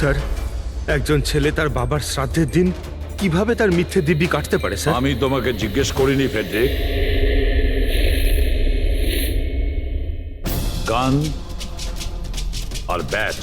Sir, একজন ছেলে তার বাবার শ্রাদ্ধের দিন কিভাবে তার মিথ্যে দিব্যি কাটতে পারে স্যার? আমি তোমাকে জিজ্ঞেস করিনি ফেডরিক। গান আর ব্যাচ,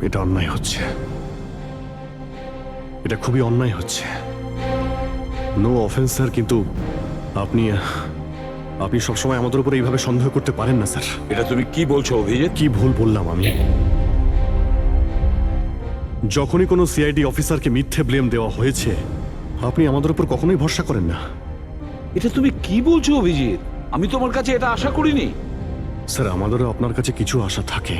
এটা অন্যায় হচ্ছে, এটা খুবই অন্যায় হচ্ছে। নো অফেন্স স্যার, কিন্তু আপনি আপনি সবসময় আমাদের উপরে এইভাবে সন্দেহ করতে পারেন না স্যার। এটা তুমি কি বলছো অভিজিৎ? কি ভুল বললাম আমি? যখনই কোনো সিআইডি অফিসারকে মিথ্যে ব্লেম দেওয়া হয়েছে, আপনি আমাদের উপর কখনোই ভরসা করেন না। এটা তুমি কি বলছো অভিজিৎ? আমি তোমার কাছে এটা আশা করিনি। স্যার, আমাদেরও আপনার কাছে কিছু আশা থাকে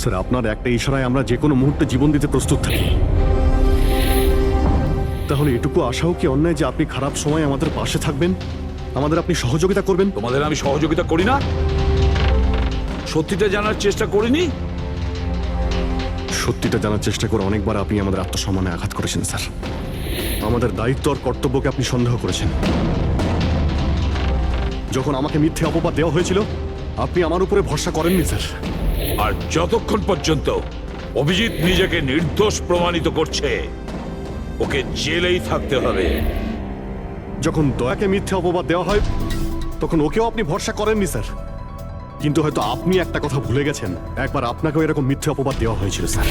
স্যার। আপনার একটা ইশারায় আমরা যে কোনো মুহূর্তে জীবন দিতে প্রস্তুত থাকি। তাহলে এটুকু আশাও কি অন্যায় যে আপনি খারাপ সময় আমাদের পাশে থাকবেন, আমাদের আপনি সহযোগিতা করবেন? তোমাদের আমি সহযোগিতা করি না? সত্যিটা জানার চেষ্টা করিনি? সত্যিটা জানার চেষ্টা করে অনেকবার আপনি আমাদের আত্মসম্মানে আঘাত করেছেন স্যার। আমাদের দায়িত্ব আর কর্তব্যকে আপনি সন্দেহ করেছেন। যখন আমাকে মিথ্যে অপবাদ দেওয়া হয়েছিল, আপনি আমার উপরে ভরসা করেননি স্যার। আর যতক্ষণ পর্যন্ত অভিজিৎ নিজেকে নির্দোষ প্রমাণিত করছে, ওকে জেলেই থাকতে হবে। যখন দয়াকে মিথ্যে অপবাদ দেওয়া হয়, তখন ওকেও আপনি ভরসা করেননি স্যার। কিন্তু হয়তো আপনি একটা কথা ভুলে গেছেন, একবার আপনাকেও এরকম মিথ্যে অপবাদ দেওয়া হয়েছিল স্যার।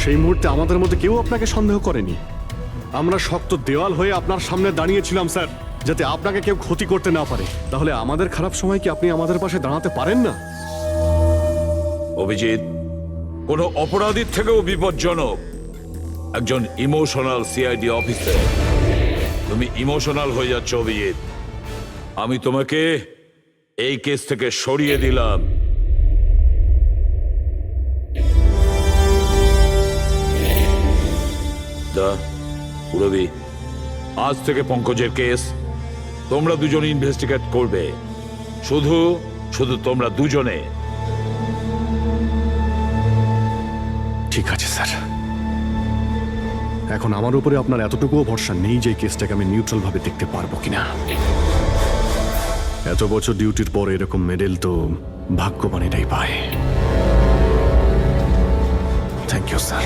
সেই মুহূর্তে আমাদের মধ্যে কেউ আপনাকে সন্দেহ করেনি। আমরা শক্ত দেওয়াল হয়ে আপনার সামনে দাঁড়িয়েছিলাম স্যার, যাতে আপনাকে কেউ ক্ষতি করতে না পারে। তাহলে আমাদের খারাপ সময় কি আপনি আমাদের পাশে দাঁড়াতে পারেন না? অভিজিৎ কোনো অপরাধীর থেকেও বিপজ্জনক একজন ইমোশনাল সিআইডি অফিসার। তুমি ইমোশনাল হয়ে যাচ্ছ অভিজিৎ। আমি তোমাকে এই কেস থেকে সরিয়ে দিলাম। পুরবি, আজ থেকে পঙ্কজের কেস তোমরা দুজন ইনভেস্টিগেট করবে, শুধু শুধু তোমরা দুজনে। ঠিক আছে স্যার। এখন আমার উপরে আপনার এতটুকুও ভরসা নেই যে কেসটাকে আমি নিউট্রাল ভাবে দেখতে পারবো কিনা। এত বছর ডিউটির পর এরকম মেডেল তো ভাগ্যবানেরাই পায়। Thank you sir.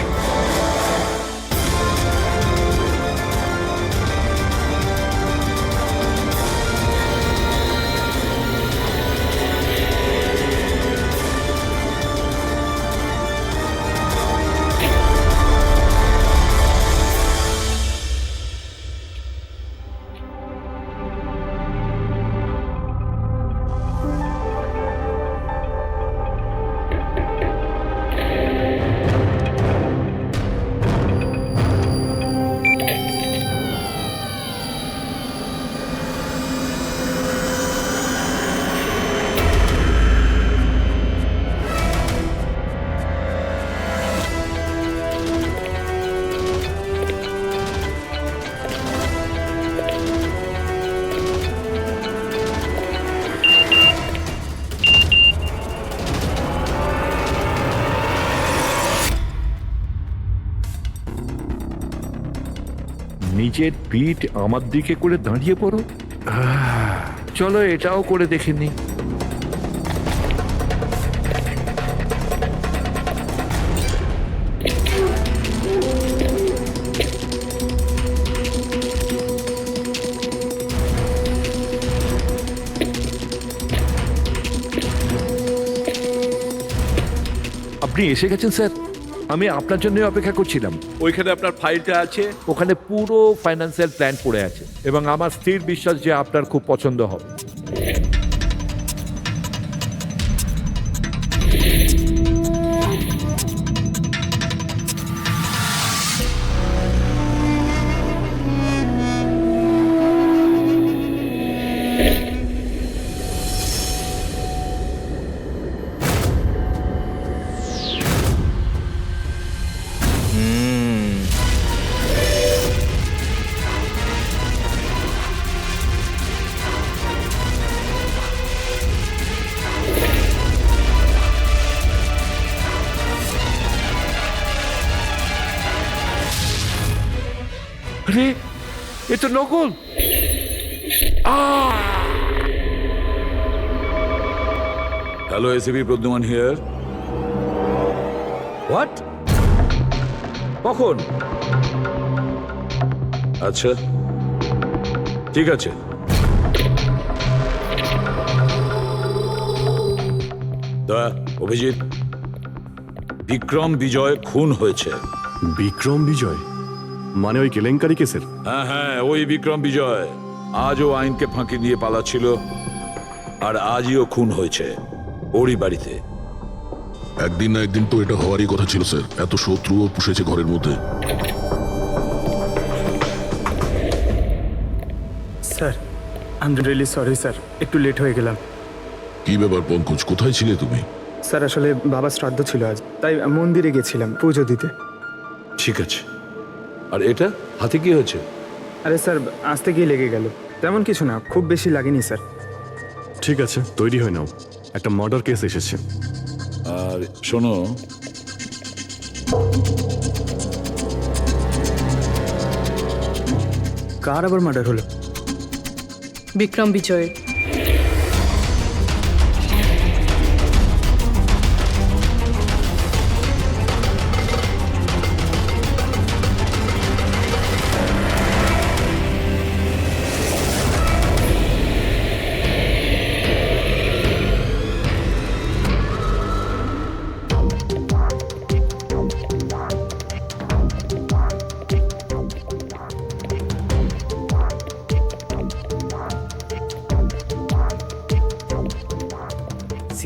নিজের পিঠ আমার দিকে করে দাঁড়িয়ে পড়ো। চলো এটাও করে দেখে নি। আপনি এসে গেছেন স্যার, আমি আপনার জন্য অপেক্ষা করছিলাম। ওইখানে আপনার ফাইলটা আছে, ওখানে পুরো ফাইন্যান্সিয়াল প্ল্যান পড়ে আছে এবং আমার স্থির বিশ্বাস যে আপনার খুব পছন্দ হবে। আরে এ তো নকল। Hello, ACP Pradyuman here. What? কখন? আচ্ছা, ঠিক আছে। অভিজিৎ, বিক্রম বিজয় খুন হয়েছে। বিক্রম বিজয় মানে ওই কেলেঙ্কারি কেসের? হ্যাঁ হ্যাঁ, ওই বিক্রম বিজয় আজও আইনকে ফাঁকি দিয়ে পালাচ্ছিল, আর আজও খুন হয়েছে ওরই বাড়িতে। একদিন না একদিন তো এটা হওয়ারই কথা ছিল স্যার। এত শত্রুও পুষেছে ঘরের মধ্যে। Sir, I am really sorry sir, একটু লেট হয়ে গেলাম। কি ব্যাপার পঙ্কজ, কোথায় ছিলে তুমি? স্যার আসলে বাবার শ্রাদ্ধ ছিল আজ, তাই মন্দিরে গেছিলাম পুজো দিতে। ঠিক আছে। আর এটা হাতে কি হয়েছে? আরে স্যার, আসতে গিয়ে লেগে গেল, তেমন কিছু না, খুব বেশি লাগেনি স্যার। ঠিক আছে, তৈরি হয়ে নাও, একটা মার্ডার কেস এসেছে। আর শোনো, কার আবার মার্ডার হলো? বিক্রম বিজয়।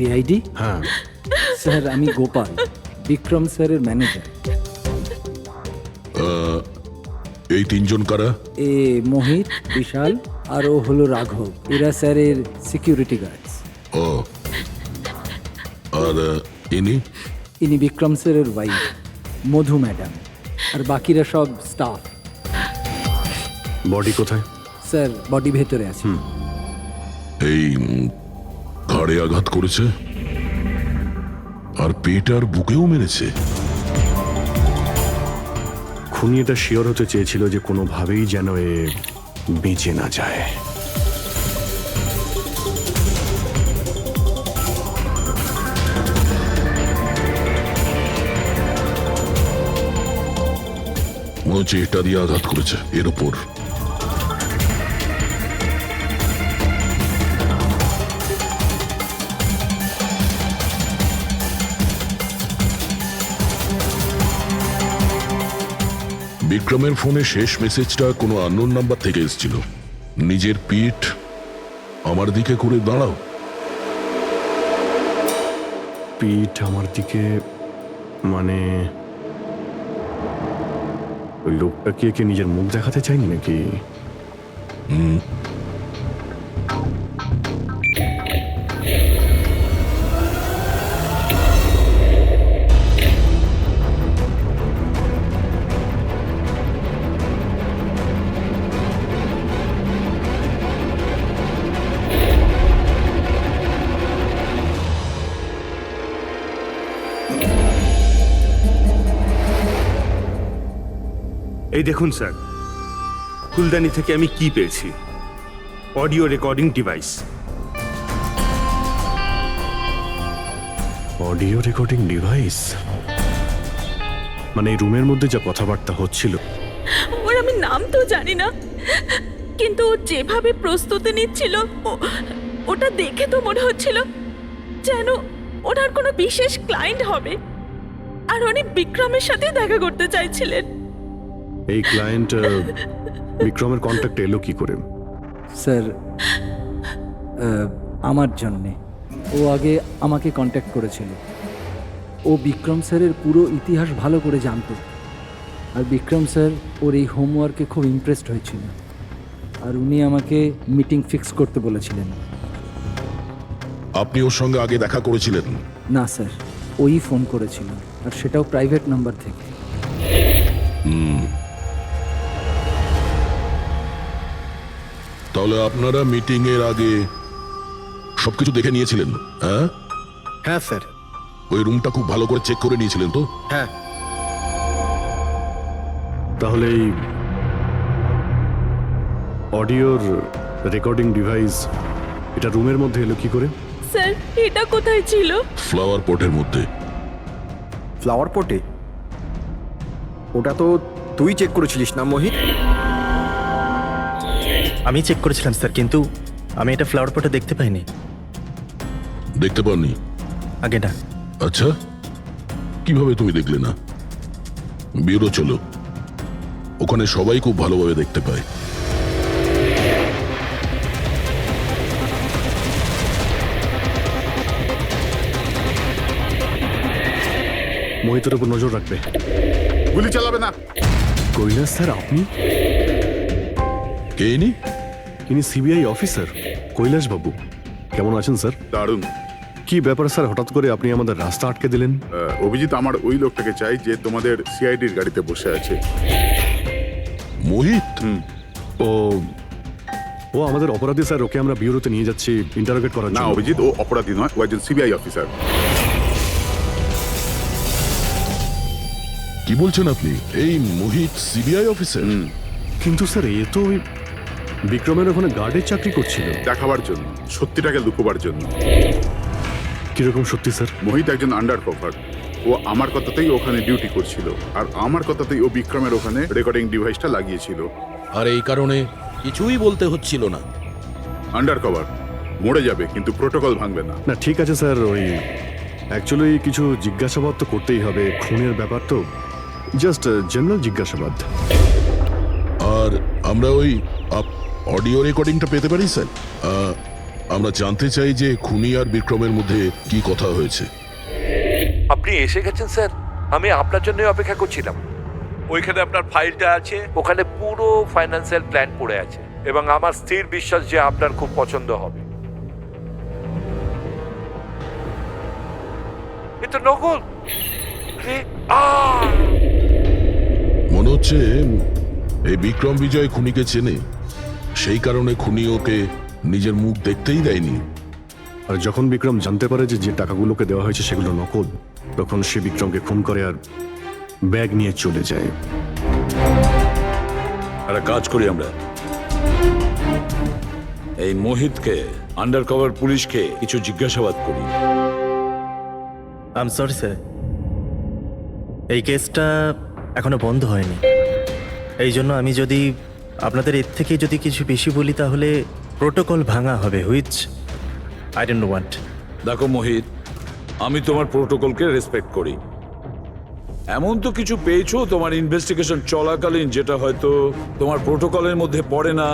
সিআইডি? হ্যাঁ স্যার, আমি গোপাল, বিক্রম স্যারের ম্যানেজার। এই তিনজন কারা? এ মোহিত, বিশাল আর ও হলো রাঘব। এরা স্যারের সিকিউরিটি গার্ডস। ও, আর ইনি? ইনি বিক্রম স্যারের ওয়াইফ মধু ম্যাডাম, আর বাকিরা সব স্টাফ। বডি কোথায়? স্যার, বডি ভেতরে আছে। এই ঘাড়ে আঘাত করেছে আর পেট আর বুকেও মেরেছে। খুনি এটা শিওর হতে চেয়েছিল যে কোনোভাবেই যেন এ বেঁচে না যায়। মনে হচ্ছে এটা দিয়ে আঘাত করেছে এর উপর। বিক্রমের ফোনে শেষ মেসেজটা কোনো আননোন নাম্বার থেকে এসেছিল। নিজের পিঠ আমার দিকে করে দাঁড়াও। পিঠ আমার দিকে মানে ওই লোকটা কি নিজের মুখ দেখাতে চাইনি নাকি? এই দেখুন স্যার, ফুলদানি থেকে আমি কি পেয়েছি? Audio recording device. Audio recording device মানে এই রুমের মধ্যে যা কথাবার্তা হচ্ছিল। ওর আমি নাম তো জানি না, কিন্তু ও যেভাবে প্রস্তুতি নিচ্ছিল ওটা দেখে তো মনে হচ্ছিল যেন ওনার কোনো বিশেষ ক্লায়েন্ট হবে, আর উনি বিক্রমের সাথে দেখা করতে চাইছিলেন। এই ক্লায়েন্ট বিক্রমের কন্ট্যাক্ট এলো কি করে? স্যার আমার জন্যে ও আগে আমাকে কন্ট্যাক্ট করেছিল। ও বিক্রম স্যারের পুরো ইতিহাস ভালো করে জানতো, আর বিক্রম স্যার ওর এই হোমওয়ার্কে খুব ইমপ্রেসড হয়েছিল, আর উনি আমাকে মিটিং ফিক্স করতে বলেছিলেন। আপনি ওর সঙ্গে আগে দেখা করেছিলেন? না স্যার, ওই ফোন করেছিল, আর সেটাও প্রাইভেট নাম্বার থেকে। তাহলে আপনারা মিটিং এর আগে সবকিছু দেখে নিয়েছিলেন? হ্যাঁ হ্যাঁ স্যার। ওই রুমটা খুব ভালো করে চেক করে নিয়েছিলেন তো? হ্যাঁ। তাহলে এই অডিওর রেকর্ডিং ডিভাইস এটা রুমের মধ্যে এলো কি করে? স্যার এটা কোথায় ছিল? ফ্লাওয়ার পটের মধ্যে। ফ্লাওয়ার পটে? ওটা তো তুই চেক করেছিলিস না মোহিত? আমি চেক করেছিলাম স্যার, কিন্তু আমি এটা ফ্লাওয়ার পটে দেখতে পাইনি। দেখতে পাননি? আগে না। আচ্ছা, কিভাবে তুমি দেখলে না? ব্যুরো চলো, ওখানে সবাই খুব ভালোভাবে দেখতে পায়। মোহিতের উপর নজর রাখবে। গুলি চালাবে না। কৈলাস স্যার আপনি? কে ইনি? ইনি সিবিআই অফিসার কৈলাস বাবু। কেমন আছেন স্যার? দারুণ। কি ব্যাপার স্যার, হঠাৎ করে আপনি আমাদের রাস্তা আটকে দিলেন? অভিজিৎ আমার ওই লোকটাকে চাই যে তোমাদের সিআইডির গাড়িতে বসে আছে। মোহিত? ও ও আমাদের অপরাধী স্যার, ওকে আমরা ব্যুরোতে নিয়ে যাচ্ছি ইন্টারোগেট করার না জন্য। অভিজিৎ, ও অপরাধী নয়, ও একজন সিবিআই অফিসার। কি বলছেন আপনি? এই মোহিত সিবিআই অফিসার? কিন্তু স্যার এ তো ওই বিক্রমের ওখানে গার্ডের চাকরি করছিল। দেখাবার জন্য, সত্যিটাকে লুকোবার জন্য। কিরকম সত্যি স্যার? মোহিত একজন আন্ডার কভার। ও আমার কথাতেই ওখানে ডিউটি করছিল, আর আমার কথাতেই ও বিক্রমের ওখানে রেকর্ডিং ডিভাইসটা লাগিয়েছিল। আর এই কারণে কিছুই বলতে হচ্ছিল না। আন্ডার কভার মরে যাবে, কিন্তু প্রোটোকল ভাঙবে না। না ঠিক আছে স্যার, ওই অ্যাকচুয়ালি কিছু জিজ্ঞাসাবাদ তো করতেই হবে, খুনের ব্যাপার তো, জাস্ট জেনারেল জিজ্ঞাসাবাদ। আর আমরা ওই অডিও রেকর্ডিংটা পেতে পারি স্যার? আমরা জানতে চাই যে খুনি আর বিক্রমের মধ্যে কি কথা হয়েছে। আপনি এসে গেছেন স্যার, আমি আপনার জন্য অপেক্ষা করছিলাম। ওইখানে আপনার ফাইলটা আছে, ওখানে পুরো ফাইন্যান্সিয়াল প্ল্যান পড়ে আছে, এবং আমার স্থির বিশ্বাস যে আপনার খুব পছন্দ হবে। এটা নকল। মনে হচ্ছে এই বিক্রম বিজয় খুনিকে চেনে, সেই কারণে খুনি ওকে নিজের মুখ দেখতেই দেয়নি। আর যখন বিক্রম জানতে পারে যে যে টাকাগুলোকে দেওয়া হয়েছে সেগুলো নকল, তখন সে বিক্রমকে খুন করে আর ব্যাগ নিয়ে চলে যায়। একটা কাজ করি আমরা, এই মোহিতকে, আন্ডার কভার পুলিশকে কিছু জিজ্ঞাসাবাদ করি। আই এম সরি স্যার, এই কেসটা এখনো বন্ধ হয়নি। এই জন্য আমি যদি আপনাদের এর থেকে যদি কিছু বেশি বলি তাহলে প্রোটোকল ভাঙা হবে, হুইচ আই ডোন্ট ওয়ান্ট। দেখো মোহিত, আমি তোমার প্রোটোকলকে রেসপেক্ট করি। এমন তো কিছু পেয়েছো তোমার ইনভেস্টিগেশন চলাকালীন যেটা হয়তো তোমার প্রোটোকলের মধ্যে পড়ে না,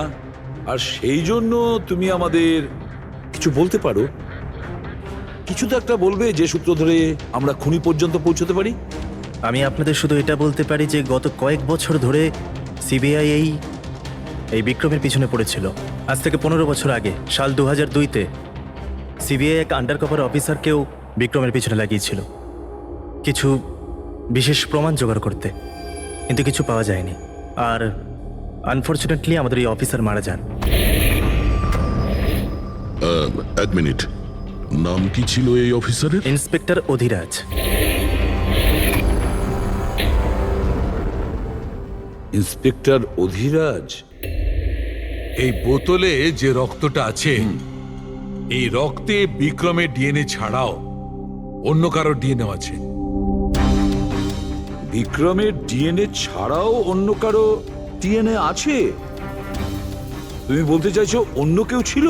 আর সেই জন্য তুমি আমাদের কিছু বলতে পারো। কিছু তো একটা বলবে যে সূত্র ধরে আমরা খুনি পর্যন্ত পৌঁছতে পারি। আমি আপনাদের শুধু এটা বলতে পারি যে গত কয়েক বছর ধরে সিবিআই এই বিক্রমের পিছনে পড়েছিল। আজ থেকে 15 বছর আগে, সাল 2002-তে সিবিআই এক আন্ডার কভার অফিসারকেও বিক্রমের পিছনে লাগিয়েছিল কিছু বিশেষ প্রমাণ জোগাড় করতে, কিন্তু কিছু পাওয়া যায়নি। আর আনফর্চুনেটলি আমাদের এই অফিসার মারা যান। এক মিনিট, নাম কি ছিল এই অফিসারের? ইন্সপেক্টর অধিরাজ। ইন্সপেক্টর অধিরাজ? এই বোতলে যে রক্তটা আছে, এই রক্তে বিক্রমের ডিএনএ ছাড়াও অন্য কারো ডিএনএ আছে। বিক্রমের ডিএনএ ছাড়াও অন্য কারো ডিএনএ আছে? তুমি বলতে চাইছো অন্য কেউ ছিল?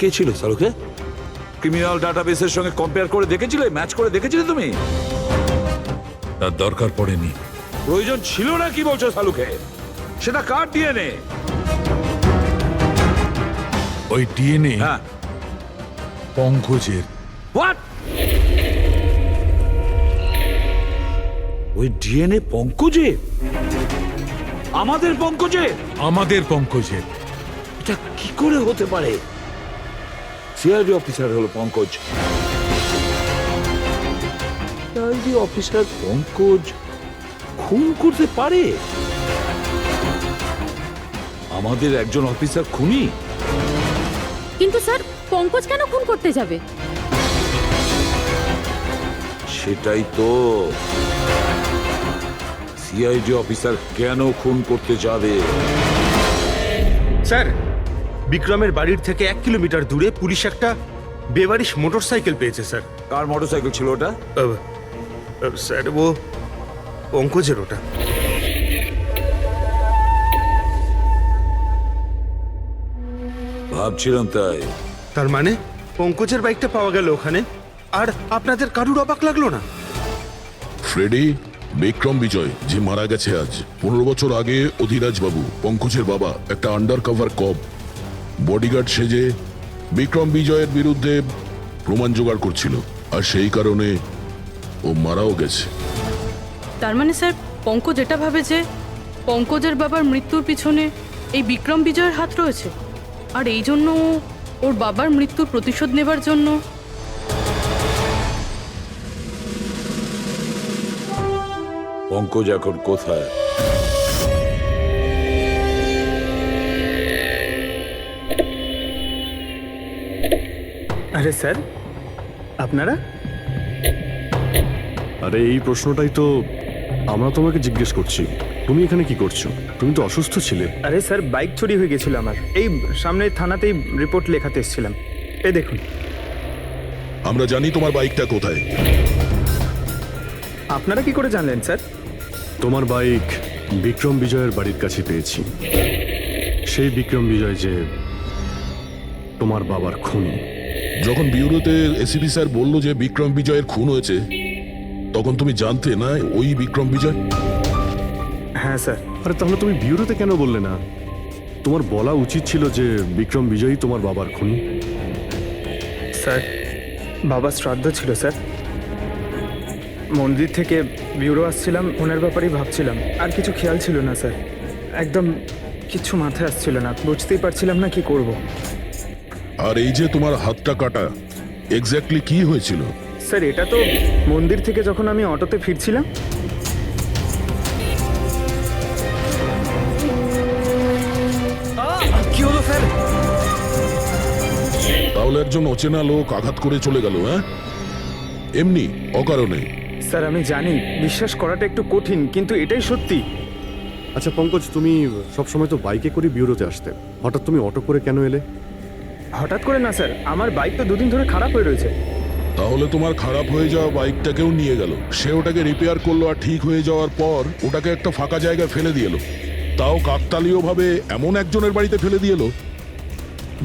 কে ছিল সালুকে? ক্রিমিনাল ডাটাবেসের সঙ্গে কম্পেয়ার করে দেখেছিলে, ম্যাচ করে দেখেছিলে তুমি? তার দরকার পড়েনি। প্রয়োজন ছিল না কি বলছো সালুকে? সেটা কার ডিএনএ? ওই ডিএনএ হ্যাঁ, পঙ্কজের। হোয়াট? ওই ডিএনএ পঙ্কজের? আমাদের পঙ্কজের? আমাদের পঙ্কজের। এটা কি করে হতে পারে? সিআইডি অফিসার হলো পঙ্কজ। সিআইডি অফিসার পঙ্কজ খুন করতে পারে? আমাদের একজন অফিসার খুনি? কিন্তু স্যার, পঙ্কজ কেন খুন করতে যাবে? সেটাই তো, সিআইডি অফিসার কেন খুন করতে যাবে? স্যার, বিক্রমের বাড়ির থেকে 1 কিলোমিটার দূরে পুলিশ একটা বেবারিশ মোটরসাইকেল পেয়েছে স্যার। কার মোটরসাইকেল ছিল ওটা? স্যার, ও পঙ্কজের ওটা। ভাবছিলাম তাই। তার মানে পঙ্কজের বাইকটা পাওয়া গেল ওখানে, আর আপনাদের কারুর অবাক লাগলো না? ফ্রেডি, বিক্রম বিজয় যে মারা গেছে আজ 15 বছর আগে, অধিরাজ বাবু পঙ্কজের বাবা একটা আন্ডার কভার কপ বডিগার্ড সেজে বিক্রম বিজয়ের বিরুদ্ধে প্রমাণ জোগাড় করছিল, আর সেই কারণে ও মারাও গেছে। তার মানে স্যার, পঙ্কজ এটা ভাবে যে পঙ্কজের বাবার মৃত্যুর পিছনে এই বিক্রম বিজয়ের হাত রয়েছে, আর এই জন্য ও ওর বাবার মৃত্যুর প্রতিশোধ নেবার জন্য। পঙ্কজ এখন কোথায়? আরে স্যার, আপনারা? আরে এই প্রশ্নটাই তো আমরা তোমাকে জিজ্ঞেস করছি। তুমি এখানে কি করছো? তুমি তো অসুস্থ ছিলে। আরে স্যার, বাইক চুরি হয়ে গেছিল আমার। এই সামনের থানাতেই রিপোর্ট লেখাতে এসেছিলাম। এই দেখুন। আমরা জানি তোমার বাইকটা কোথায়। আপনারা কি করে জানলেন স্যার? তোমার বাইক বিক্রম বিজয়ের বাড়ির কাছে পেয়েছি। সেই বিক্রম বিজয় যে তোমার বাবার খুনি। যখন বিউরোতে এসিপি স্যার বলল যে বিক্রম বিজয়ের খুন হয়েছে, তখন তুমি জানতে না ওই বিক্রম বিজয়? হ্যাঁ স্যার। আরে তাহলে তুমি বিউরোতে কেন বললে না? তোমার বলা উচিত ছিল যে বিক্রম বিজয়ই তোমার বাবার খুনি। স্যার, বাবার শ্রাদ্ধ ছিল স্যার। মন্দির থেকে বিউরো আসছিলাম, ওনার ব্যাপারেই ভাবছিলাম, আর কিছু খেয়াল ছিল না স্যার। একদম কিছু মাথায় আসছিল না, বুঝতেই পারছিলাম না কি করব। আর এই যে তোমার হাতটা কাটা, এক্স্যাক্টলি কি হয়েছিল? স্যার, এটা তো মন্দির থেকে যখন আমি অটোতে ফিরছিলাম। কি হলো স্যার? তাহলে একজন অচেনা লোক আঘাত করে চলে গেল? হ্যাঁ, এমনি অকারণে? স্যার, আমি জানি বিশ্বাস করাটা একটু কঠিন, কিন্তু এটাই সত্যি। আচ্ছা পঙ্কজ, তুমি সবসময় তো বাইকে করে বিউরোতে আসতে, হঠাৎ তুমি অটো করে কেন এলে? হঠাৎ করে না স্যার, আমার বাইক তো দুদিন ধরে খারাপ হয়ে রয়েছে। তাহলে তোমার খারাপ হয়ে যাওয়া বাইকটাকেও নিয়ে গেল, সে ওটাকে রিপেয়ার করলো, আর ঠিক হয়ে যাওয়ার পর ওটাকে একটা ফাঁকা জায়গায় ফেলে দিয়ে এলো, তাও কাকতালীয় ভাবে এমন একজনের বাড়িতে ফেলে দিয়ে এলো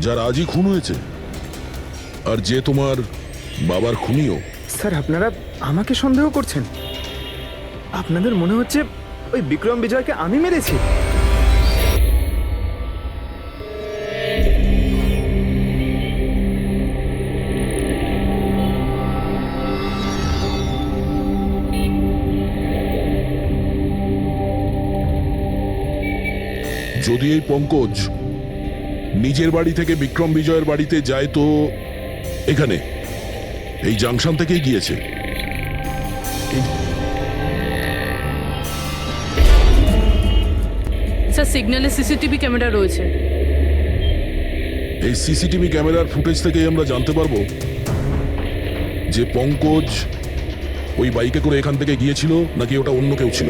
যার আজই খুন হয়েছে, আর যে তোমার বাবার খুনিও। স্যার, আপনারা আমাকে সন্দেহ করছেন? আপনাদের মনে হচ্ছে ওই বিক্রম বিজয়কে আমি মেরেছি? যদি এই পঙ্কজ নিজের বাড়ি থেকে বিক্রম বিজয়ের বাড়িতে যায়, তো এখানে এই জাংশন থেকেই গিয়েছে। স্যার, সিগন্যালে সিসিটিভি ক্যামেরা রয়েছে। এই সিসিটিভি ক্যামেরার ফুটেজ থেকেই আমরা জানতে পারবো যে পঙ্কজ ওই বাইকে করে এখান থেকে গিয়েছিল নাকি ওটা অন্য কেউ ছিল।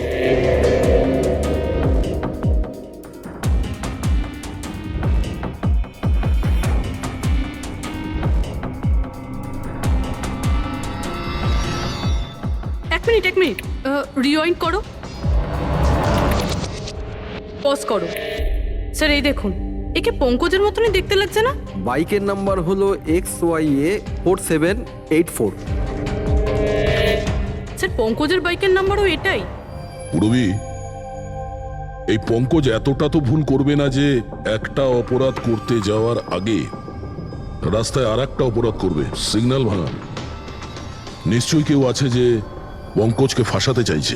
রিওয়াইন্ড করো, পজ করো। স্যার এই দেখুন, একে পঙ্কজের মতনই দেখতে লাগছে না? বাইকের নাম্বার হলো XYA4784। স্যার পঙ্কজের বাইকের নাম্বারও এটাই? পুরবি, এই পঙ্কজ এতটা তো ভুল করবে না যে একটা অপরাধ করতে যাওয়ার আগে রাস্তায় আর একটা অপরাধ করবে, সিগন্যাল ভাঙা। নিশ্চয়ই কেউ আছে যে পঙ্কজকে ফাঁসাতে চাইছে,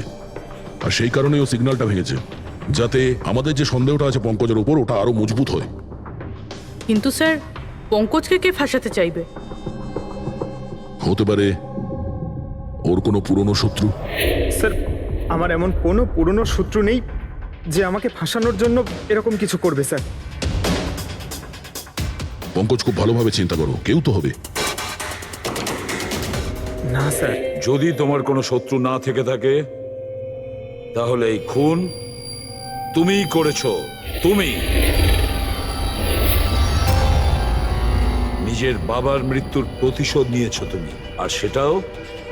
আর সেই কারণে ও সিগন্যালটা ভেঙেছে, যাতে আমাদের যে সন্দেহটা আছে পঙ্কজের উপর ওটা আরো মজবুত হয়। কিন্তু স্যার পঙ্কজকে কে ফাঁসাতে চাইবে? হতে পারে ওর কোনো পুরনো শত্রু। স্যার আমার এমন কোনো পুরনো শত্রু নেই যে আমাকে ফাঁসানোর জন্য এরকম কিছু করবে স্যার। পঙ্কজ খুব ভালোভাবে চিন্তা করো, কেউ তো হবে। না স্যার। যদি তোমার কোনো শত্রু না থেকে থাকে তাহলে এই খুন তুমিই করেছো। তুমি নিজের বাবার মৃত্যুর প্রতিশোধ নিয়েছো তুমি, আর সেটাও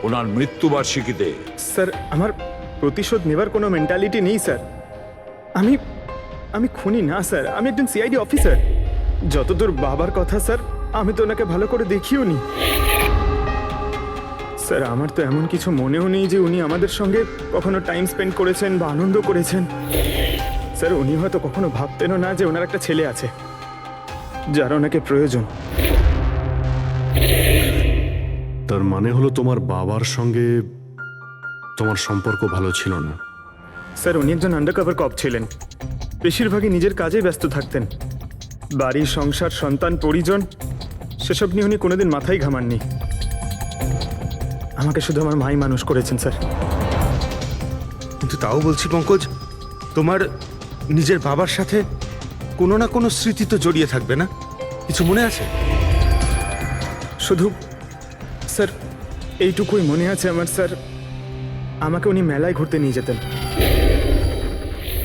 ওনার মৃত্যুবার্ষিকীতে। স্যার আমার প্রতিশোধ নেবার কোনো মেন্টালিটি নেই স্যার। আমি খুনি না স্যার, আমি একজন সিআইডি অফিসার। যতদূর বাবার কথা স্যার, আমি তো ওনাকে ভালো করে দেখিও নি স্যার। আমার তো এমন কিছু মনেও নেই যে উনি আমাদের সঙ্গে কখনো টাইম স্পেন্ড করেছেন বা আনন্দ করেছেন। স্যার উনি হয়তো কখনো ভাবতেনও না যে ওনার একটা ছেলে আছে যার ওনাকে প্রয়োজন। তার মানে হলো তোমার বাবার সঙ্গে তোমার সম্পর্ক ভালো ছিল না? স্যার উনি একজন আন্ডারকভার কপ ছিলেন, বেশিরভাগই নিজের কাজে ব্যস্ত থাকতেন। বাড়ি, সংসার, সন্তান, পরিজন সেসব নিয়ে উনি কোনোদিন মাথায় ঘামাননি। আমাকে শুধু আমার মাই মানুষ করেছেন স্যার। কিন্তু তাও বলছি পঙ্কজ, তোমার নিজের বাবার সাথে কোনো না কোনো স্মৃতি তো জড়িয়ে থাকবে না? কিছু মনে আছে? শুধু স্যার এইটুকুই মনে আছে আমার স্যার, আমাকে উনি মেলায় ঘুরতে নিয়ে যেতেন,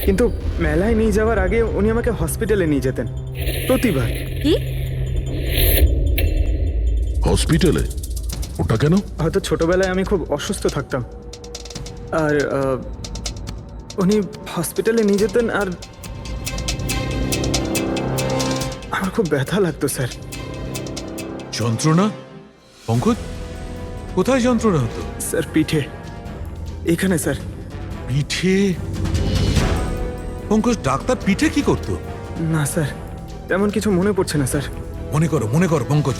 কিন্তু মেলায় নিয়ে যাওয়ার আগে উনি আমাকে হসপিটালে নিয়ে যেতেন প্রতিবার। কি? হসপিটালে? ওটা কেন? হয়তো ছোটবেলায় আমি খুব অসুস্থ থাকতাম, আর উনি হসপিটালে নিয়ে যেতেন, আর আমার খুব ব্যথা লাগতো স্যার। যন্ত্রণা? পঙ্কজ, কোথায় যন্ত্রণা হতো? স্যার পিঠে, এখানে স্যার। পিঠে? পঙ্কজ, ডাক্তার পিঠে কি করতো? না স্যার, তেমন কিছু মনে পড়ছে না স্যার। মনে করো পঙ্কজ,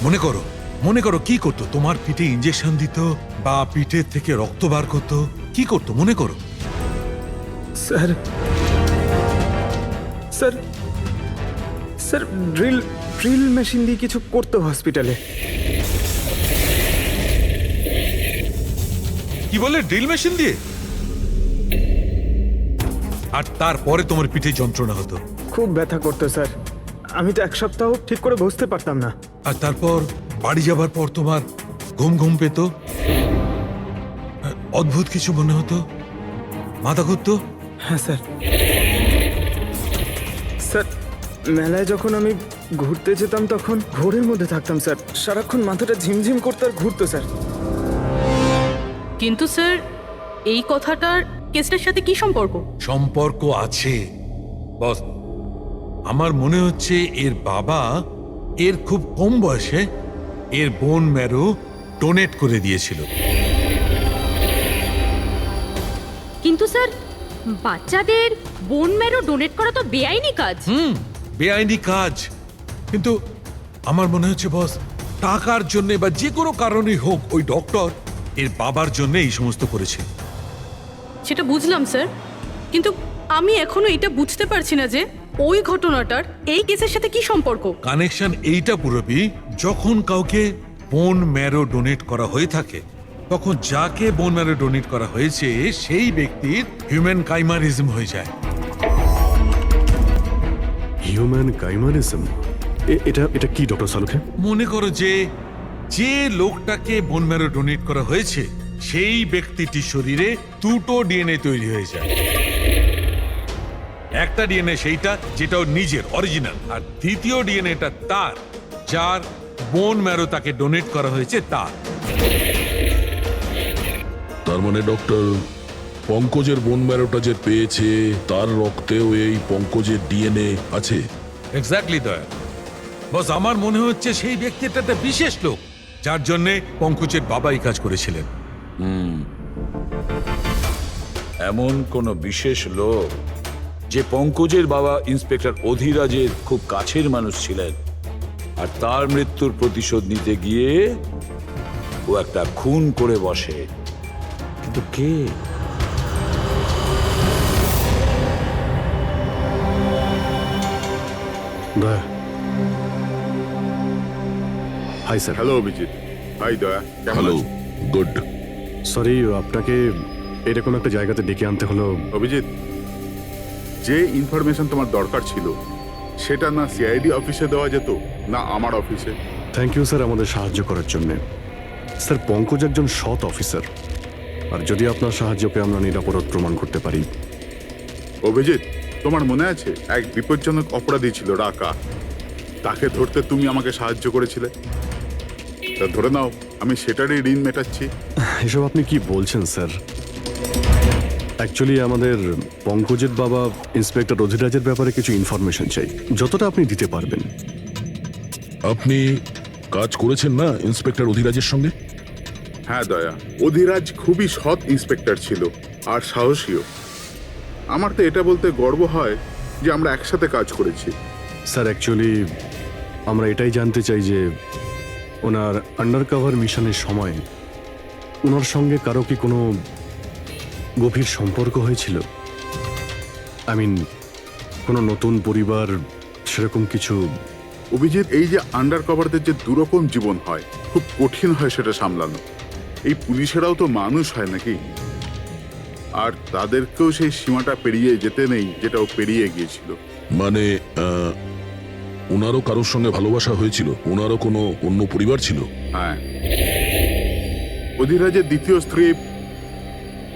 মনে করো কি করতো? তোমার পিঠে ইঞ্জেকশন দিত বা পিঠের থেকে রক্ত বার করতো? কি করতো মনে করো? Sir sir sir drill machine দিয়ে কিছু করতো হসপিটালে। কি বলে? ড্রিল মেশিন দিয়ে? আর তারপরে তোমার পিঠে যন্ত্রণা হতো? খুব ব্যথা করতো স্যার, আমি তো এক সপ্তাহ ঠিক করে বসতে পারতাম না। আর তারপর বাড়ি যাবার পর তোমার ঘুম পেত, অদ্ভুত কিছু মনে হতো, মাথা ঘুরতো? হ্যাঁ স্যার। স্যার মেলায় যখন আমি ঘুরতে যেতাম তখন ঘোরের মধ্যে থাকতাম স্যার, সারাক্ষণ মাথাটা ঝিমঝিম করতে আর ঘুরতো স্যার। কিন্তু স্যার এই কথাটার কেসটার সাথে কি সম্পর্ক? সম্পর্ক আছে বস। আমার মনে হচ্ছে এর বাবা এর খুব কম বয়সে এর বোন ম্যারো ডোনেট করে দিয়েছিল। কিন্তু স্যার বাচ্চাদের বোন ম্যারো ডোনেট করা তো বেআইনি কাজ। বেআইনি কাজ, কিন্তু আমার মনে হচ্ছে বস টাকার জন্য বা যে কোনো কারণেই হোক ওই ডক্টর এর বাবার জন্য এই সমস্ত করেছে। সেটা বুঝলাম স্যার, কিন্তু আমি এখনো এটা বুঝতে পারছি না যে ওই ঘটনাটার এই কেসের সাথে কি সম্পর্ক। কানেকশন এইটা পুরোপুরি, যখন কাউকে বোন ম্যারো ডোনেট করা হয়ে থাকে তখন যাকে বোন ম্যারো ডোনেট করা হয়েছে সেই ব্যক্তির হিউম্যান কাইমারিজম হয়ে যায়। হিউম্যান কাইমারিজম? এটা কি ডক্টর সালুখে? মনে করো যে লোকটাকে বোন ম্যারো ডোনেট করা হয়েছে সেই ব্যক্তিটির শরীরে দুটো ডিএনএ তৈরি হয়ে যায়। একটা ডিএনএ সেইটা যেটা ওর নিজের অরিজিনাল, আর দ্বিতীয় ডিএনএটা তার যার বোন ম্যারো তাকে ডোনেট করা হয়েছে তার। তার মানে ডক্টর পঙ্কজের বোন ম্যারোটা যে পেয়েছে তার রক্তেও এই পঙ্কজের ডিএনএ আছে। এক্স্যাক্টলি দয়া বস, আমার মনে হচ্ছে সেই ব্যক্তিটা একটা বিশেষ লোক যার জন্যে পঙ্কজের বাবাই কাজ করেছিলেন। এমন কোন বিশেষ লোক যে পঙ্কজের বাবা ইন্সপেক্টর অধিরাজের খুব কাছের মানুষ ছিলেন, আর তার মৃত্যুর প্রতিশোধ নিতে গিয়ে ও একটা খুন করে বসে। কিন্তু কে? Daya. Hi sir. Hello Abhijit. Hi Daya, কেমন হ্যালো, আছো? গুড। সরি আপনাকে এরকম একটা জায়গাতে ডেকে আনতে হলো। অভিজিৎ, যে ইনফরমেশন তোমার দরকার ছিল সেটা না সিআইডি অফিসে দেওয়া যেত না আমার অফিসে। থ্যাংক ইউ স্যার আমাদের সাহায্য করার জন্য। স্যার পঙ্কজ একজন সৎ অফিসার, আর যদি আপনার সাহায্যকে আমরা নিরাপরাধ প্রমাণ করতে পারি। অভিজিৎ, তোমার মনে আছে এক বিপজ্জনক অপরাধী ছিল রাকা, তাকে ধরতে তুমি আমাকে সাহায্য করেছিলে। তা ধরে নাও আমি সেটারই ঋণ মেটাচ্ছি। এসব আপনি কি বলছেন স্যার? অ্যাকচুয়ালি আমাদের পঙ্কজের বাবা ইন্সপেক্টর অধিরাজের ব্যাপারে কিছু ইনফরমেশন চাই, যতটা আপনি দিতে পারবেন। আপনি কাজ করেছেন না ইন্সপেক্টর অধিরাজের সঙ্গে? হ্যাঁ দয়া, অধিরাজ খুবই সৎ ইন্সপেক্টর ছিল আর সাহসীও। আমার তো এটা বলতে গর্ব হয় যে আমরা একসাথে কাজ করেছি। স্যার অ্যাকচুয়ালি আমরা এটাই জানতে চাই যে ওনার আন্ডারকভার মিশনের সময় ওনার সঙ্গে কারো কি কোনো গভীর সম্পর্ক হয়েছিল? আই মিন কোনো নতুন পরিবার, সেরকম কিছু? অভিজিৎ, এই যে আন্ডার কভারদের যে দুরকম জীবন হয়, খুব কঠিন হয় সেটা সামলানো। এই পুলিশেরাও তো মানুষ হয় নাকি, আর তাদেরকেও সেই সীমাটা পেরিয়ে যেতে নেই যেটা ও পেরিয়ে গিয়েছিল। মানে ওনারও কারোর সঙ্গে ভালোবাসা হয়েছিল? ওনারও কোনো অন্য পরিবার ছিল? হ্যাঁ, অধিরাজের দ্বিতীয় স্ত্রী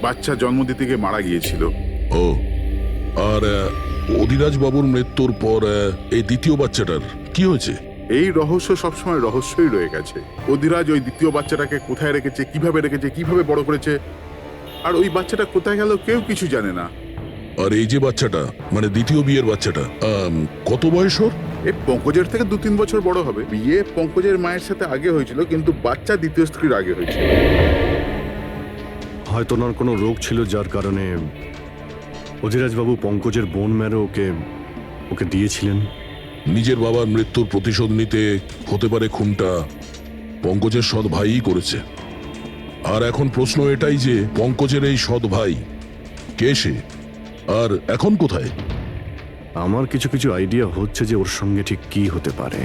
বাচ্চা জন্ম দিতে গিয়ে মারা গিয়েছিল। ও, আর অধিরাজ বাবুর মৃত্যুর পর এই দ্বিতীয় বাচ্চাটার কি হয়েছে? এই রহস্য সবসময় রহস্যই রয়ে গেছে। অধিরাজ ওই দ্বিতীয় বাচ্চাটাকে কোথায় রেখেছে, কিভাবে বড় করেছে, আর ওই বাচ্চাটা কোথায় গেল কেউ কিছু জানে না। আর এই যে বাচ্চাটা, মানে দ্বিতীয় বিয়ের বাচ্চাটা, কত বয়স ওর? এ পঙ্কজের থেকে 2-3 বছর বড় হবে। বিয়ে পঙ্কজের মায়ের সাথে আগে হয়েছিল, কিন্তু বাচ্চা দ্বিতীয় স্ত্রীর আগে হয়েছিল। হয়তো ওনার কোনো রোগ ছিল যার কারণে অধিরাজবাবু পঙ্কজের বোন ম্যারো ওকে দিয়েছিলেন। নিজের বাবার মৃত্যুর প্রতিশোধ নিতে হতে পারে খুনটা পঙ্কজের সৎ ভাইই করেছে। আর এখন প্রশ্ন এটাই যে পঙ্কজের এই সৎ ভাই কে সে, আর এখন কোথায়? আমার কিছু কিছু আইডিয়া হচ্ছে যে ওর সঙ্গে ঠিক কি হতে পারে।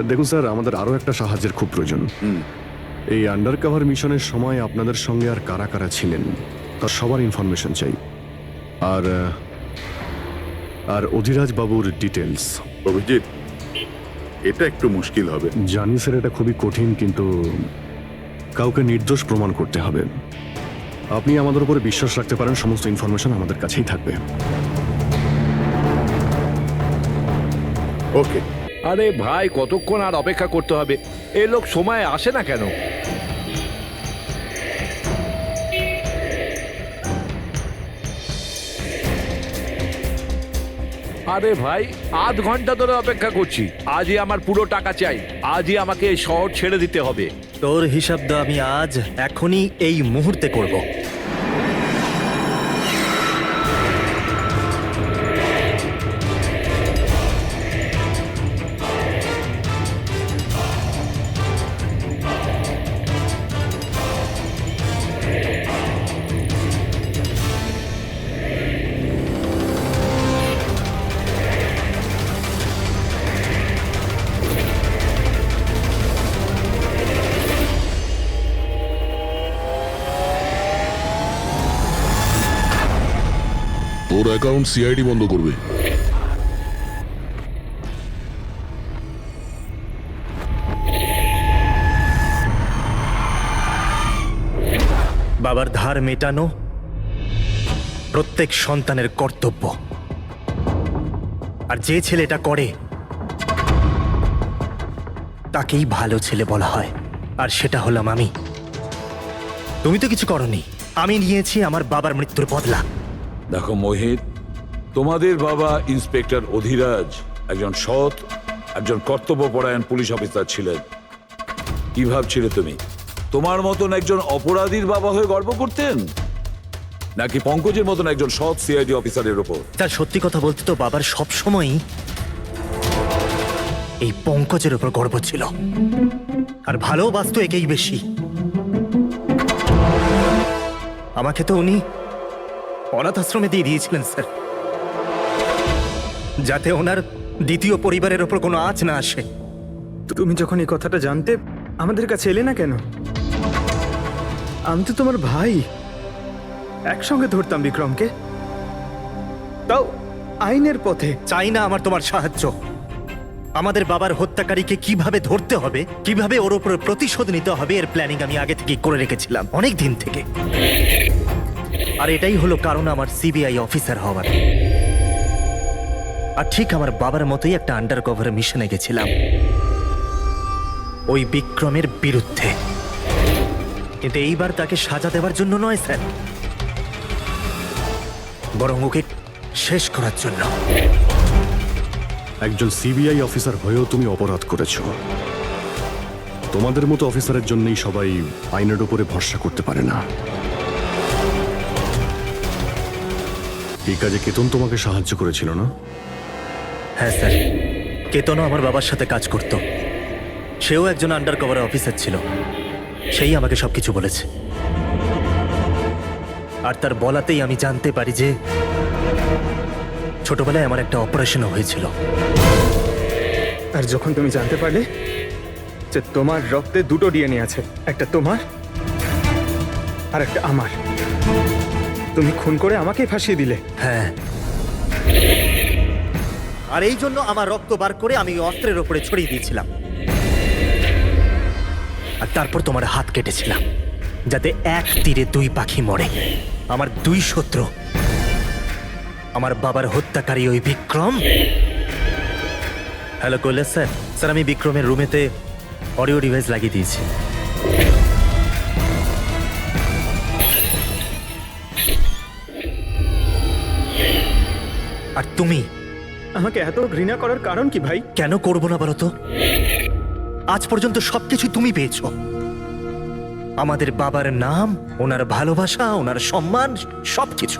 দেখুন স্যার, আমাদের আরো একটা সাহায্যের খুব প্রয়োজন। এই আন্ডারকভার মিশনের সময় আপনাদের সঙ্গে আর কারা কারা ছিলেন তার সবার ইনফরমেশন চাই, আর অধিরাজ বাবুর ডিটেলস। অভিজিৎ, এটা একটু মুশকিল হবে। জানি স্যার, এটা খুবই কঠিন, কিন্তু কাউকে নির্দোষ প্রমাণ করতে হবে। আপনি আমাদের উপরে বিশ্বাস রাখতে পারেন, সমস্ত ইনফরমেশন আমাদের কাছেই থাকবে। ওকে। আরে ভাই, কতক্ষণ আর অপেক্ষা করতে হবে? এই লোক সময় আসে না কেন? আরে ভাই, আধ ঘন্টা ধরে অপেক্ষা করছি। আজই আমার পুরো টাকা চাই। আজই আমাকে এই শহর ছেড়ে দিতে হবে। তোর হিসাব তো আমি আজ এখনই এই মুহূর্তে করব। ওর অ্যাকাউন্ট সিআইডি বন্ধ করবে। বাবার ধার মেটানো প্রত্যেক সন্তানের কর্তব্য, আর যে ছেলে এটা করে তাকেই ভালো ছেলে বলা হয়, আর সেটা হলাম আমি। তুমি তো কিছু করনি। আমি নিয়েছি আমার বাবার মৃত্যুর বদলা। দেখো মোহিত, তোমাদের বাবা ইন্সপেক্টর অধিরাজ একজন সৎ, একজন কর্তব্যপরায়ণ পুলিশ অফিসার ছিলেন। কি ভাবছিলে তুমি তোমার মতন একজন অপরাধীর বাবা হয়ে গর্ব করতেন, নাকি পঙ্কজের মতন একজন সৎ সিআইডি অফিসারের উপর? তার সত্যি কথা বলতে তো বাবার সব সময়ই এই পঙ্কজের উপর গর্ব ছিল, আর ভালোবাসতো একেই বেশি। আমাকে তো উনি অনাথ আশ্রমে দিয়ে দিয়েছিলেন স্যার, যাতে ওনার দ্বিতীয় পরিবারের ওপর কোনো আঁচ না আসে। তুমি যখন এই কথাটা জানতে আমাদের কাছে এলে না কেন? আমি তো তোমার ভাই, একসঙ্গে ধরতাম বিক্রমকে, তাও আইনের পথে। চাই না আমার তোমার সাহায্য। আমাদের বাবার হত্যাকারীকে কিভাবে ধরতে হবে, কিভাবে ওর উপর প্রতিশোধ নিতে হবে, এর প্ল্যানিং আমি আগে থেকে করে রেখেছিলাম, অনেক দিন থেকে। আর এটাই হলো কারণ আমার সিবিআই অফিসার হওয়ার। আর ঠিক আমার বাবার মতোই একটা আন্ডার কভার মিশনে গেছিলাম ওই বিক্রমের বিরুদ্ধে। কিন্তু এইবার তাকে সাজা দেওয়ার জন্য নয় স্যার, বরং ওকে শেষ করার জন্য। একজন সিবিআই অফিসার হয়েও তুমি অপরাধ করেছো। তোমাদের মতো অফিসারের জন্যই সবাই আইনের উপরে ভরসা করতে পারে না। এই কাজে কেতন তোমাকে সাহায্য করেছিল না? হ্যাঁ স্যার, কেতনও আমার বাবার সাথে কাজ করত। সেও একজন আন্ডার কভার অফিসার ছিল, সেই আমাকে সবকিছু বলেছে। আর তার বলাতেই আমি জানতে পারি যে ছোটবেলায় আমার একটা অপারেশনও হয়েছিল। আর যখন তুমি জানতে পারলে যে তোমার রক্তে দুটো ডিএনএ আছে, একটা তোমার আর একটা আমার, তুমি খুন করে আমাকেই ফাঁসিয়ে দিলে। হ্যাঁ, আর এই জন্য আমার রক্ত বার করে আমি অস্ত্রের ওপরে ছড়িয়ে দিয়েছিলাম, আর তারপর তোমার হাত কেটেছিলাম, যাতে এক তীরে দুই পাখি মরে। আমার দুই শত্রু, আমার বাবার হত্যাকারী ওই Vikram. Hello Kailash sir. Sir, আমি বিক্রমের রুমেতে অডিও ডিভাইস লাগিয়ে দিয়েছি। আর তুমি আমাকে এত ঘৃণা করার কারণ কি ভাই? কেন করবো না বলো তো? আজ পর্যন্ত সবকিছু তুমি পেয়েছো, আমাদের বাবার নাম, ওনার ভালোবাসা, ওনার সম্মান, সবকিছু।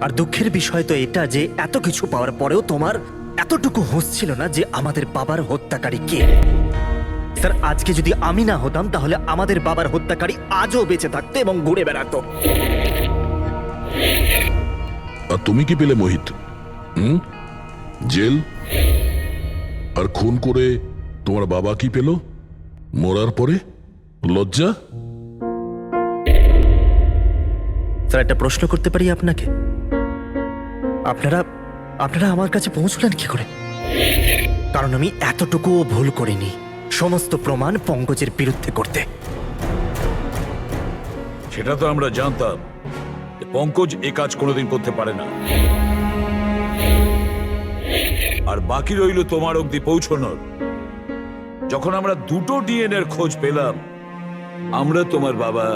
আর দুঃখের বিষয় তো এটা যে এত কিছু পাওয়ার পরেও তোমার এতটুকু হুঁশ ছিল না যে আমাদের বাবার হত্যাকারী কে। স্যার, আজকে যদি আমি না হতাম তাহলে আমাদের বাবার হত্যাকারী আজও বেঁচে থাকতো এবং ঘুরে বেড়াতো। আর তুমি কি পেলে মোহিত? জেল। আর খুন করে তোমার বাবা কি পেল? মরার পরে লজ্জা। স্যার, একটা প্রশ্ন করতে পারি আপনাকে? আপনারা আমার কাছে পৌঁছলেন কি করে? কারণ আমি এতটুকুও ভুল করিনি সমস্ত প্রমাণ পঙ্কজের বিরুদ্ধে করতে। সেটা তো আমরা জানতাম যে পঙ্কজ এ কাজ কোনোদিন করতে পারে না। আর বাকি রইল তোমার অবধি পৌঁছানোর। যখন আমরা দুটো ডিএনএর খোঁজ পেলাম, আমরা তোমার বাবা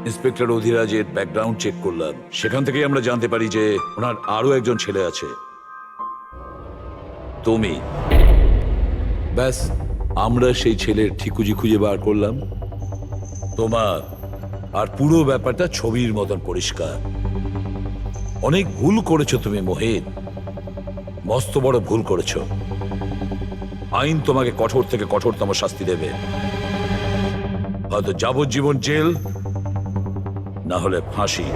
ইন্সপেক্টর অধিরাজের ব্যাকগ্রাউন্ড চেক করলাম। সেখান থেকেই আমরা জানতে পারি যে ওনার আরো একজন ছেলে আছে, তুমি। ব্যাস, আমরা সেই ছেলের ঠিকুজি খুঁজে বার করলাম তোমার। আর পুরো ব্যাপারটা ছবির মতন পরিষ্কার। অনেক ভুল করেছো তুমি মোহিত, মস্ত বড় ভুল করেছো। আইন তোমাকে কঠোর থেকে কঠোরতম শাস্তি দেবে, হয়তো যাবজ্জীবন জেল, না হলে ফাঁসি।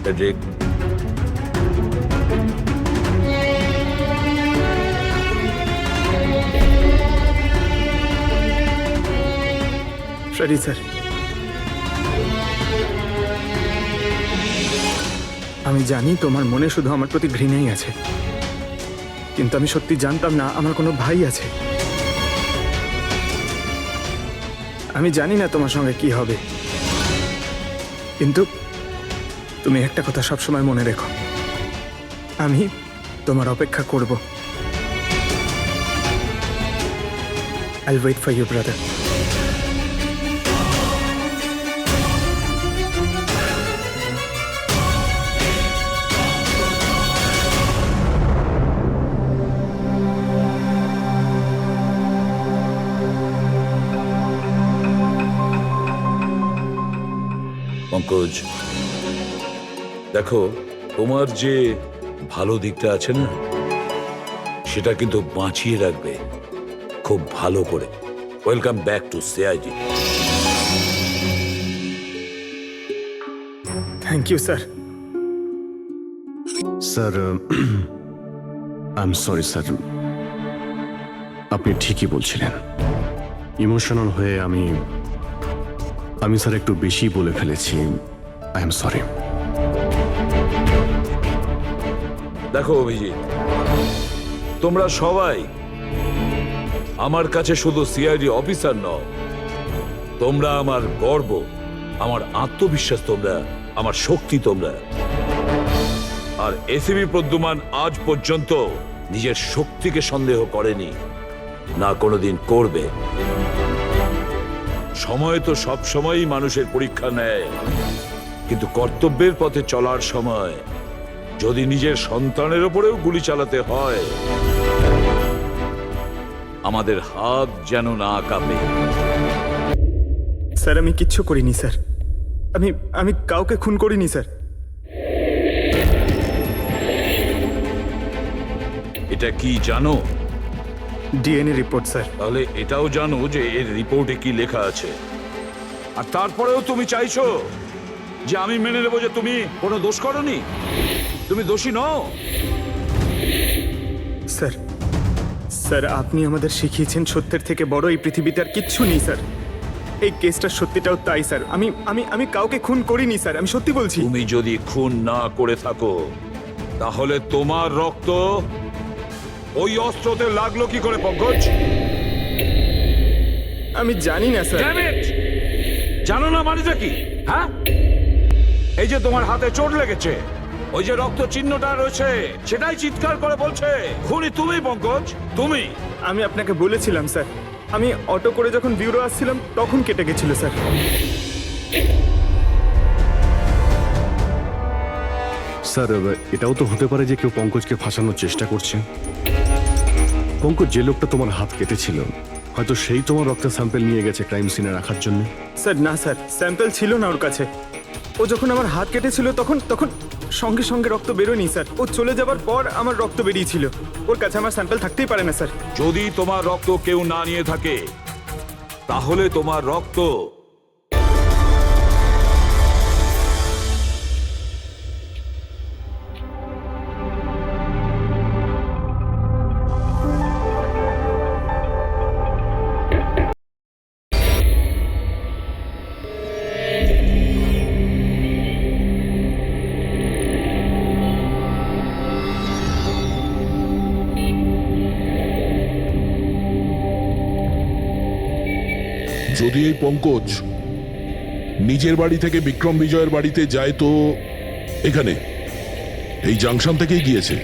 ফ্রেডরিক, সরি স্যার, আমি জানি তোমার মনে শুধু আমার প্রতি ঘৃণাই আছে, কিন্তু আমি সত্যি জানতাম না আমার কোনো ভাই আছে। আমি জানি না তোমার সঙ্গে কি হবে, কিন্তু তুমি একটা কথা সবসময় মনে রেখো, আমি তোমার অপেক্ষা করব। I wait for you brother. Pankaj, দেখো, তোমার যে ভালো দিকটা আছে না, সেটা কিন্তু বাঁচিয়ে রাখবে খুব ভালো করে। Welcome back to CID. Thank you sir. Sir, I am sorry sir, আপনি ঠিকই বলছিলেন। ইমোশনাল হয়ে আমি স্যার একটু বেশি বলে ফেলেছি। I am sorry. দেখো অভিজিৎ, তোমরা সবাই আমার কাছে শুধু সিআইডি অফিসার নও, তোমরা আমার গর্ব, আমার আত্মবিশ্বাস, তোমরা আমার শক্তি। তোমরা আর এসিবি প্রদ্যুমান আজ পর্যন্ত নিজের শক্তিকে সন্দেহ করেনি, না কোনোদিন করবে। সময় তো সব সময়ই মানুষের পরীক্ষা নেয়, কিন্তু কর্তব্যের পথে চলার সময় যদি নিজের সন্তানের উপরেও গুলি চালাতে হয়, আমাদের হাত যেন না কাঁপে। স্যার, আমি কিচ্ছু করিনি স্যার। আমি কাউকে খুন করিনি স্যার। এটা কি জানো? DNA report sir. তাহলে এটাও জানো যে এর রিপোর্টে কি লেখা আছে। আর তারপরেও তুমি চাইছো যে আমি মেনে নেবো যে তুমি কোনো দোষ করনি, তুমি দোষী নও। স্যার, স্যার, আপনি আমাদের শিখিয়েছেন সত্যের থেকে বড় এই পৃথিবীতে আর কিচ্ছু নেই স্যার। এই কেসটার সত্যিটাও তাই স্যার। আমি কাউকে খুন করিনি স্যার, আমি সত্যি বলছি। তুমি যদি খুন না করে থাকো, তাহলে তোমার রক্ত ওই অস্ত্রতে লাগলো কি করে পঙ্কজ? আমি জানি না স্যার। Damn it! জানো না মানেটা কি? হ্যাঁ, এই যে তোমার হাতে চোট লেগেছে, ওই যে রক্ত চিহ্নটা রয়েছে, সেটাই চিৎকার করে বলছে খুনি তুমি পঙ্কজ, তুমি। আমি আপনাকে বলেছিলাম স্যার, আমি অটো করে যখন ব্যুরো আসছিলাম তখন কেটে গেছিল স্যার। স্যার, এটাও তো হতে পারে যে কেউ পঙ্কজকে ফাঁসানোর চেষ্টা করছে। পঙ্কজ যে লোকটা তোমার হাত কেটেছিল, হয়তো সেই তোমার রক্তের স্যাম্পল নিয়ে গেছে ক্রাইম সিনে রাখার জন্য। স্যার না স্যার, স্যাম্পল ছিল না ওর কাছে। ও যখন আমার হাত কেটেছিল তখন সঙ্গে সঙ্গে রক্ত বেরোয়নি স্যার। ও চলে যাবার পর আমার রক্ত বেরিয়েছিল। ওর কাছে আমার স্যাম্পল থাকতেই পারে না স্যার। যদি তোমার রক্ত কেউ না নিয়ে থাকে, তাহলে তোমার রক্ত যদি এই পঙ্কজ নিজের বাড়ি থেকে বিক্রম বিজয়ের বাড়িতে যায়, তো এখানে এই জাংশন থেকেই গিয়েছে।